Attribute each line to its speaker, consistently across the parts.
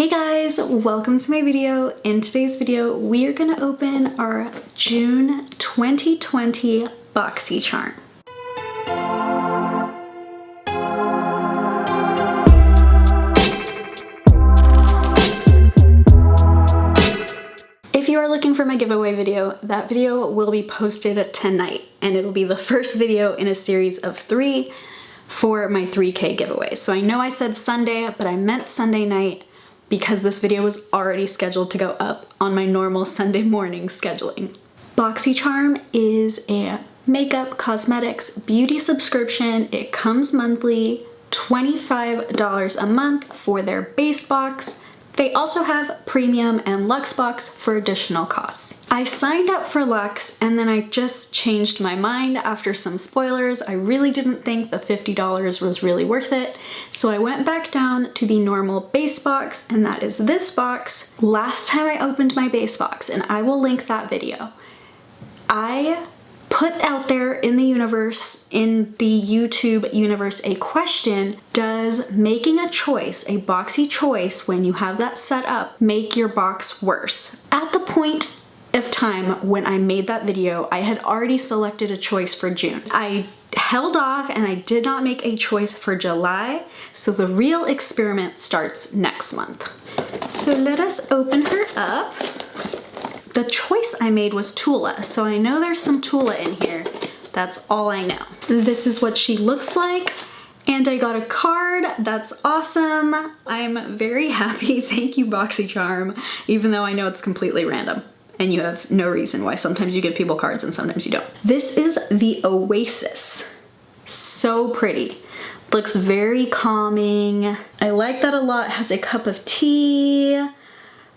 Speaker 1: Hey guys, welcome to my video. In today's video, we are gonna open our June 2020 Boxycharm. If you are looking for my giveaway video, that video will be posted tonight, and it'll be the first video in a series of 3 for my 3K giveaway. So I know I said Sunday, but I meant Sunday night because this video was already scheduled to go up on my normal Sunday morning scheduling. Boxycharm is a makeup, cosmetics, beauty subscription. It comes monthly, $25 a month for their base box. They also have premium and luxe box for additional costs. I signed up for luxe and then I just changed my mind after some spoilers. I really didn't think the $50 was really worth it. So I went back down to the normal base box, and that is this box. Last time I opened my base box, and I will link that video, I put out there in the universe, in the YouTube universe, a question: does making a choice, a boxy choice, when you have that set up, make your box worse? At the point of time when I made that video, I had already selected a choice for June. I held off and I did not make a choice for July, so the real experiment starts next month. So let us open her up. The choice I made was Tula, so I know there's some Tula in here. That's all I know. This is what she looks like, and I got a card. That's awesome. I'm very happy. Thank you, Boxycharm, even though I know it's completely random and you have no reason why sometimes you give people cards and sometimes you don't. This is the Oasis. So pretty. Looks very calming. I like that a lot. Has a cup of tea.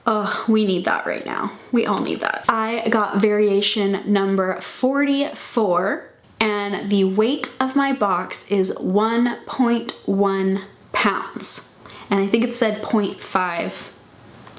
Speaker 1: Oh, we need that right now. We all need that. I got variation number 44, and the weight of my box is 1.1 pounds. And I think it said 0.5,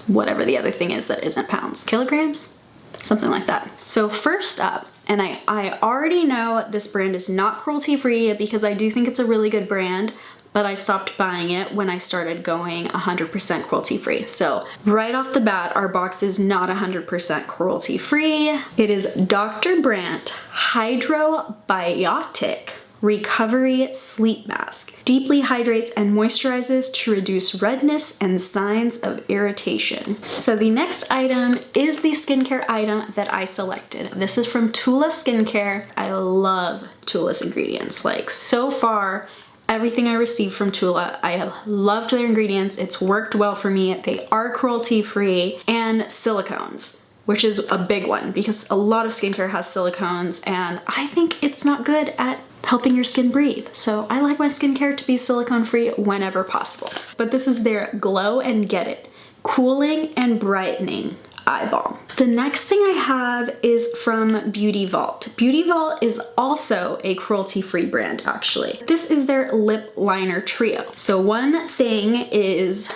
Speaker 1: whatever the other thing is that isn't pounds. Kilograms? Something like that. So first up, and I already know this brand is not cruelty-free because I do think it's a really good brand, but I stopped buying it when I started going 100% cruelty-free. So right off the bat, our box is not 100% cruelty-free. It is Dr. Brandt Hydrobiotic Recovery Sleep Mask. Deeply hydrates and moisturizes to reduce redness and signs of irritation. So the next item is the skincare item that I selected. This is from Tula Skincare. I love Tula's ingredients. Like, so far, everything I received from Tula, I have loved their ingredients. It's worked well for me. They are cruelty-free, and silicones, which is a big one because a lot of skincare has silicones, and I think it's not good at helping your skin breathe. So I like my skincare to be silicone-free whenever possible. But this is their Glow and Get It Cooling and Brightening Eye Balm. The next thing I have is from Vaulte. Vaulte is also a cruelty-free brand, actually. This is their lip liner trio. So one thing is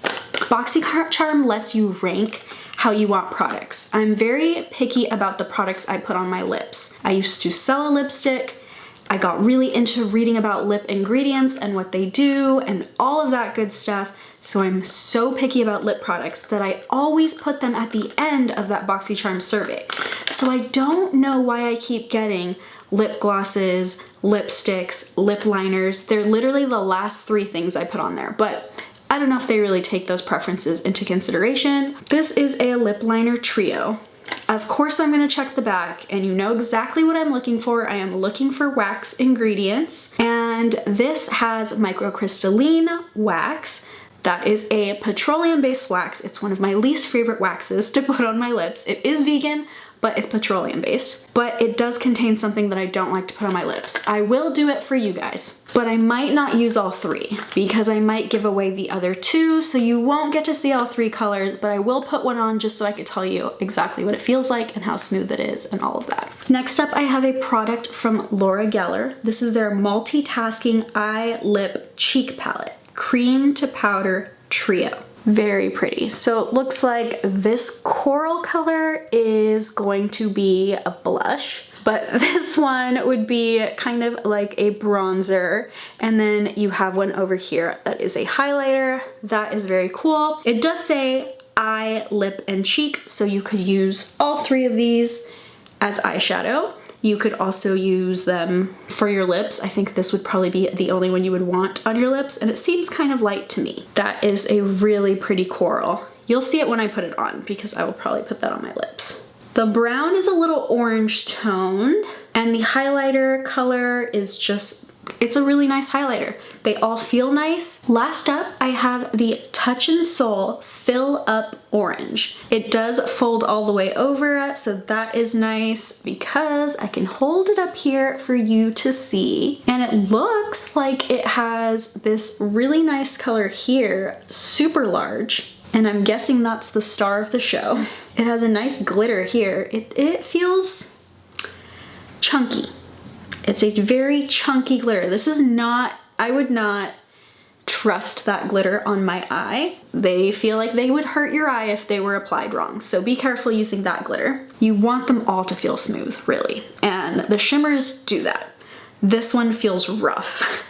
Speaker 1: Boxycharm lets you rank how you want products. I'm very picky about the products I put on my lips. I used to sell a lipstick. I got really into reading about lip ingredients and what they do and all of that good stuff. So I'm so picky about lip products that I always put them at the end of that Boxycharm survey. So I don't know why I keep getting lip glosses, lipsticks, lip liners. They're literally the last 3 things I put on there, but I don't know if they really take those preferences into consideration. This is a lip liner trio. Of course I'm gonna check the back, and you know exactly what I'm looking for. I am looking for wax ingredients, and this has microcrystalline wax. That is a petroleum-based wax. It's one of my least favorite waxes to put on my lips. It is vegan, but it's petroleum-based. But it does contain something that I don't like to put on my lips. I will do it for you guys, but I might not use all 3 because I might give away the other 2, so you won't get to see all 3 colors, but I will put one on just so I could tell you exactly what it feels like and how smooth it is and all of that. Next up, I have a product from Laura Geller. This is their Multitasking Eye Lip Cheek Palette. Cream to Powder Trio. Very pretty. So it looks like this coral color is going to be a blush. but this one would be kind of like a bronzer. And then you have one over here that is a highlighter. That is very cool. It does say eye, lip, and cheek, so you could use all three of these as eyeshadow. You could also use them for your lips. I think this would probably be the only one you would want on your lips, and it seems kind of light to me. That is a really pretty coral. You'll see it when I put it on because I will probably put that on my lips. The brown is a little orange toned, and the highlighter color is just, it's a really nice highlighter. They all feel nice. Last up, I have the Touch and Soul Fill Up Orange. It does fold all the way over, so that is nice because I can hold it up here for you to see. And it looks like it has this really nice color here, super large. And I'm guessing that's the star of the show. It has a nice glitter here. It feels chunky. It's a very chunky glitter. This is not, I would not trust that glitter on my eye. They feel like they would hurt your eye if they were applied wrong. So be careful using that glitter. You want them all to feel smooth, really. And the shimmers do that. This one feels rough.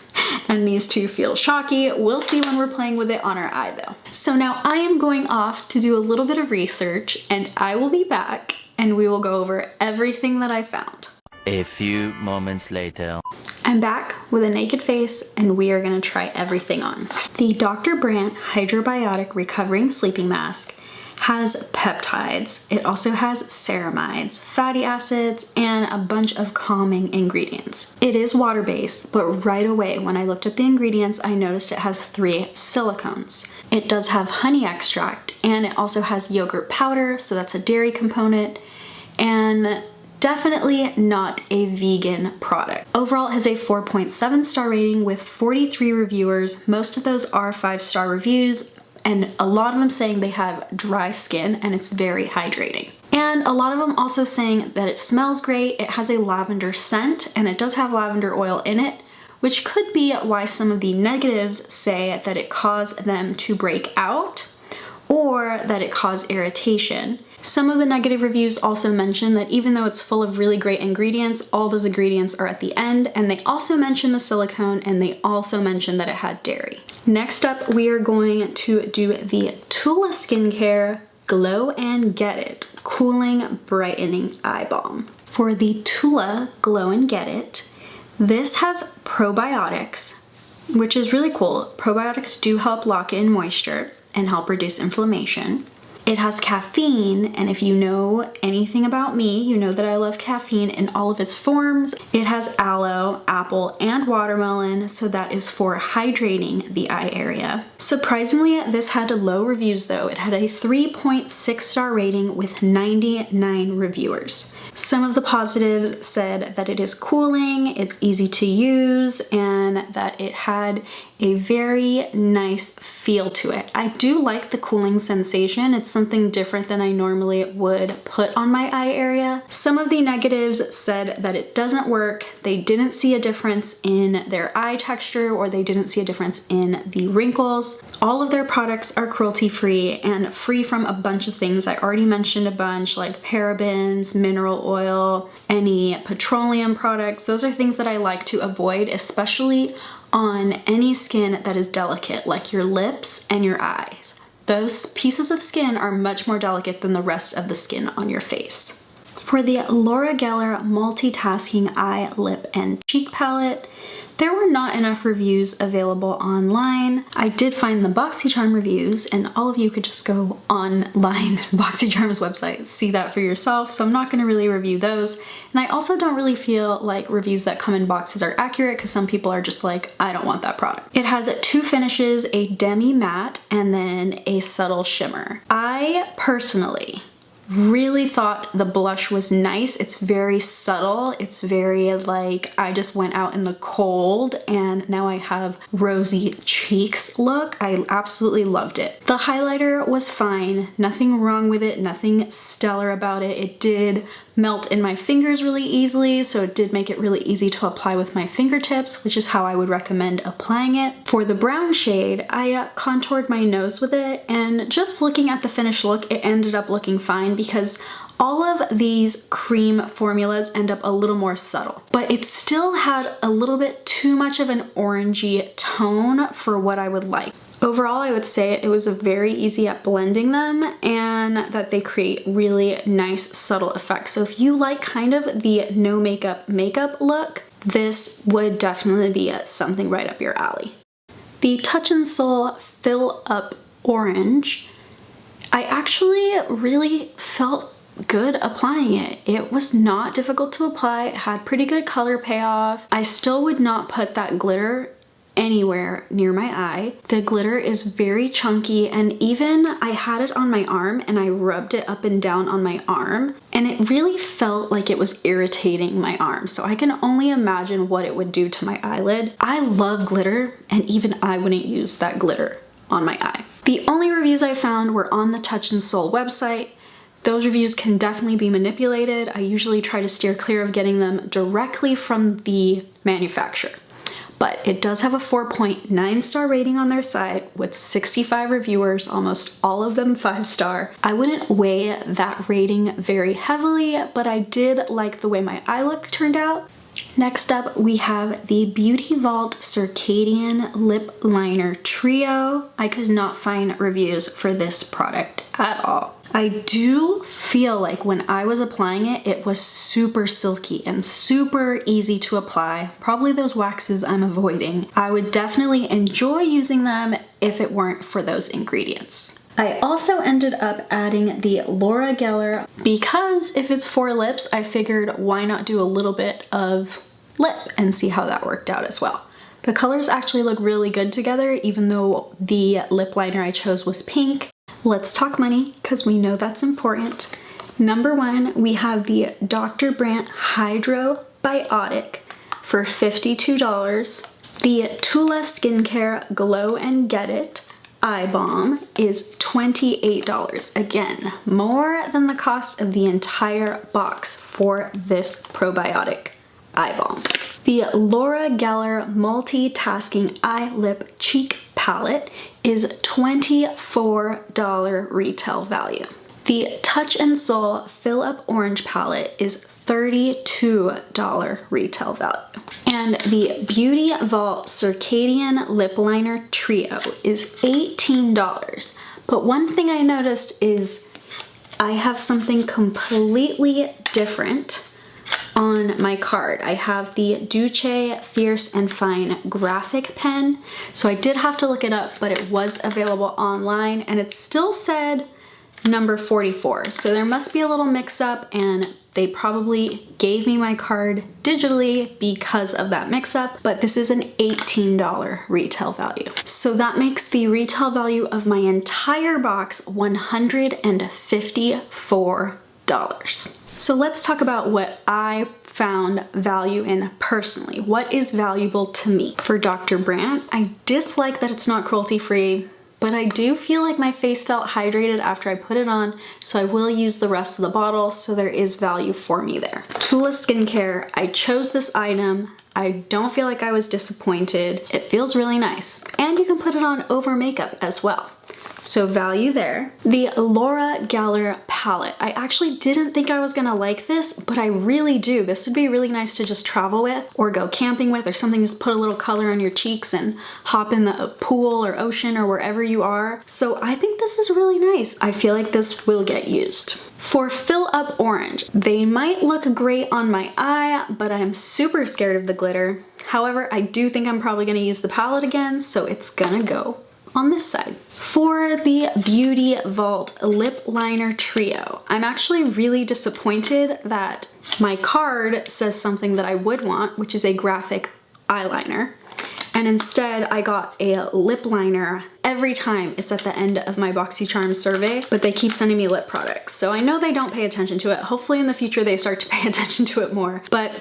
Speaker 1: And these two feel chalky. We'll see when we're playing with it on our eye though. So now I am going off to do a little bit of research, and I will be back and we will go over everything that I found.
Speaker 2: A few moments later.
Speaker 1: I'm back with a naked face and we are gonna try everything on. The Dr. Brandt Hydrobiotic Recovering Sleeping Mask has peptides. It also has ceramides, fatty acids, and a bunch of calming ingredients. It is water-based, but right away when I looked at the ingredients, I noticed it has 3 silicones. It does have honey extract, and it also has yogurt powder, so that's a dairy component, and definitely not a vegan product. Overall, it has a 4.7 star rating with 43 reviewers. Most of those are 5-star reviews, and a lot of them saying they have dry skin and it's very hydrating. And a lot of them also saying that it smells great, it has a lavender scent, and it does have lavender oil in it, which could be why some of the negatives say that it caused them to break out or that it caused irritation. Some of the negative reviews also mention that even though it's full of really great ingredients, all those ingredients are at the end, and they also mention the silicone, and they also mention that it had dairy. Next up, we are going to do the Tula Skincare Glow and Get It Cooling Brightening Eye Balm. For the Tula Glow and Get It, this has probiotics, which is really cool. Probiotics do help lock in moisture and help reduce inflammation. It has caffeine, and if you know anything about me, you know that I love caffeine in all of its forms. It has aloe, apple, and watermelon, so that is for hydrating the eye area. Surprisingly, this had low reviews though. It had a 3.6 star rating with 99 reviewers. Some of the positives said that it is cooling, it's easy to use, and that it had a very nice feel to it. I do like the cooling sensation. It's something different than I normally would put on my eye area. Some of the negatives said that it doesn't work. They didn't see a difference in their eye texture, or they didn't see a difference in the wrinkles. All of their products are cruelty-free and free from a bunch of things. I already mentioned a bunch, like parabens, mineral oil, any petroleum products. Those are things that I like to avoid, especially on any skin that is delicate, like your lips and your eyes. Those pieces of skin are much more delicate than the rest of the skin on your face. For the Laura Geller Multitasking Eye, Lip, and Cheek Palette, there were not enough reviews available online. I did find the Boxycharm reviews, and all of you could just go online, Boxycharm's website, see that for yourself, so I'm not gonna really review those. And I also don't really feel like reviews that come in boxes are accurate, because some people are just like, I don't want that product. It has 2 finishes, a demi matte and then a subtle shimmer. I personally really thought the blush was nice. It's very subtle. It's very like I just went out in the cold and now I have rosy cheeks look. I absolutely loved it. The highlighter was fine. Nothing wrong with it. Nothing stellar about it. It did melt in my fingers really easily, so it did make it really easy to apply with my fingertips, which is how I would recommend applying it. For the brown shade, I contoured my nose with it, and just looking at the finished look, it ended up looking fine. fine because all of these cream formulas end up a little more subtle, but it still had a little bit too much of an orangey tone for what I would like. Overall, I would say it was very easy at blending them and that they create really nice subtle effects. So if you like kind of the no makeup look, this would definitely be something right up your alley. The Touch in Sol Fill Up Orange, I actually really felt good applying it. It was not difficult to apply. It had pretty good color payoff. I still would not put that glitter anywhere near my eye. The glitter is very chunky, and even I had it on my arm and I rubbed it up and down on my arm and it really felt like it was irritating my arm. So I can only imagine what it would do to my eyelid. I love glitter and even I wouldn't use that glitter on my eye. The only reviews I found were on the Touch in Sol website. Those reviews can definitely be manipulated. I usually try to steer clear of getting them directly from the manufacturer. But it does have a 4.9 star rating on their site with 65 reviewers, almost all of them 5-star. I wouldn't weigh that rating very heavily, but I did like the way my eye look turned out. Next up, we have the Beauty Vaulte Circadian Lip Liner Trio. I could not find reviews for this product at all. I do feel like when I was applying it, it was super silky and super easy to apply. Probably those waxes I'm avoiding. I would definitely enjoy using them if it weren't for those ingredients. I also ended up adding the Laura Geller because if it's for lips, I figured why not do a little bit of lip and see how that worked out as well. The colors actually look really good together, even though the lip liner I chose was pink. Let's talk money, because we know that's important. Number one, we have the Dr. Brandt Hydro Biotic for $52. The Tula Skincare Glow and Get It Eye Balm is $28. Again, more than the cost of the entire box for this probiotic eye balm. The Laura Geller Multitasking Eye Lip Cheek Palette is $24 retail value. The Touch in Sol Fill Up Orange Palette is $32 retail value. And the Beauty Vaulte Circadian Lip Liner Trio is $18. But one thing I noticed is I have something completely different on my card. I have the Duce Fierce and Fine graphic pen. So I did have to look it up, but it was available online and it still said number 44. So there must be a little mix up and they probably gave me my card digitally because of that mix up, but this is an $18 retail value. So that makes the retail value of my entire box $154. So let's talk about what I found value in personally. What is valuable to me? For Dr. Brandt, I dislike that it's not cruelty-free, but I do feel like my face felt hydrated after I put it on, so I will use the rest of the bottle, so there is value for me there. Tula Skincare, I chose this item. I don't feel like I was disappointed. It feels really nice. And you can put it on over makeup as well. So value there. The Laura Geller palette. I actually didn't think I was gonna like this, but I really do. This would be really nice to just travel with or go camping with or something, just put a little color on your cheeks and hop in the pool or ocean or wherever you are. So I think this is really nice. I feel like this will get used. For Fill Up Orange, they might look great on my eye, but I'm super scared of the glitter. However, I do think I'm probably gonna use the palette again, so it's gonna go on this side. For the Beauty Vaulte Lip Liner Trio, I'm actually really disappointed that my card says something that I would want, which is a graphic eyeliner. And instead I got a lip liner every time it's at the end of my Boxycharm survey, but they keep sending me lip products. So I know they don't pay attention to it. Hopefully in the future they start to pay attention to it more. But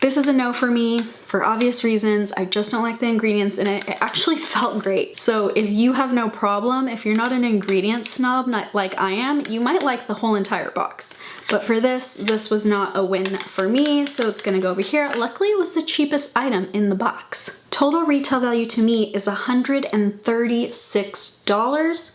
Speaker 1: this is a no for me for obvious reasons. I just don't like the ingredients in it. It actually felt great. So if you have no problem, if you're not an ingredient snob not like I am, you might like the whole entire box. But for this was not a win for me, so it's gonna go over here. Luckily it was the cheapest item in the box. Total retail value to me is $136.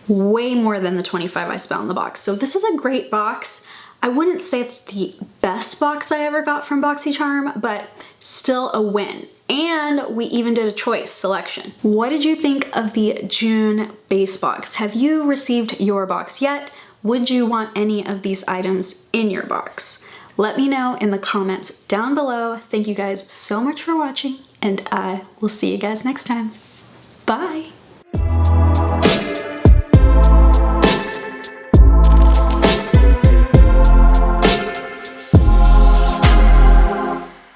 Speaker 1: way more than the 25 I spent on the box. So this is a great box. I wouldn't say it's the best box I ever got from Boxycharm, but still a win. And we even did a choice selection. What did you think of the June base box? Have you received your box yet? Would you want any of these items in your box? Let me know in the comments down below. Thank you guys so much for watching, and I will see you guys next time. Bye!